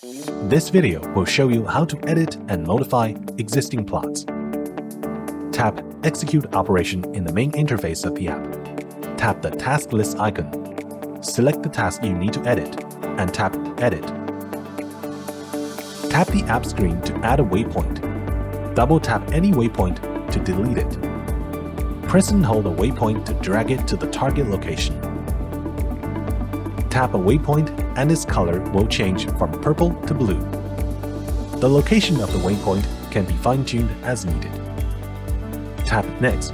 This video will show you how to edit and modify existing plots. Tap Execute Operation in the main interface of the app. Tap the task list icon. Select the task you need to edit and tap Edit. Tap the app screen to add a waypoint. Double tap any waypoint to delete it. Press and hold a waypoint to drag it to the target location. Tap a waypoint and its color will change from purple to blue. The location of the waypoint can be fine-tuned as needed. Tap Next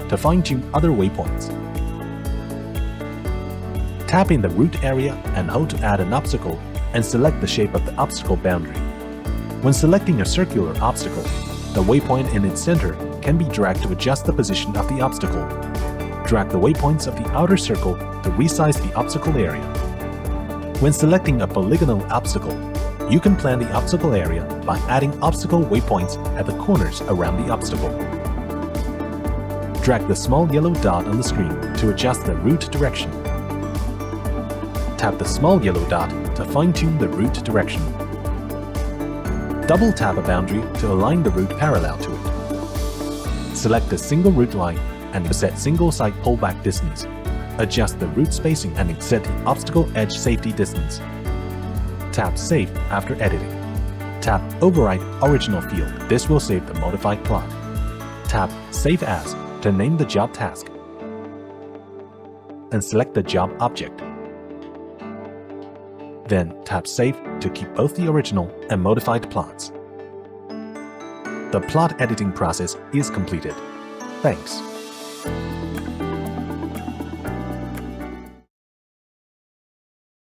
to fine-tune other waypoints. Tap in the root area and hold to add an obstacle and select the shape of the obstacle boundary. When selecting a circular obstacle, the waypoint in its center can be dragged to adjust the position of the obstacle. Drag the waypoints of the outer circle to resize the obstacle area. When selecting a polygonal obstacle, you can plan the obstacle area by adding obstacle waypoints at the corners around the obstacle. Drag the small yellow dot on the screen to adjust the route direction. Tap the small yellow dot to fine-tune the route direction. Double tap a boundary to align the route parallel to it. Select a single route line and set single side pullback distance. Adjust the route spacing and set the obstacle edge safety distance. Tap Save after editing. Tap Overwrite Original Field. This will save the modified plot. Tap Save As to name the job task. And select the job object. Then tap Save to keep both the original and modified plots. The plot editing process is completed. Thanks.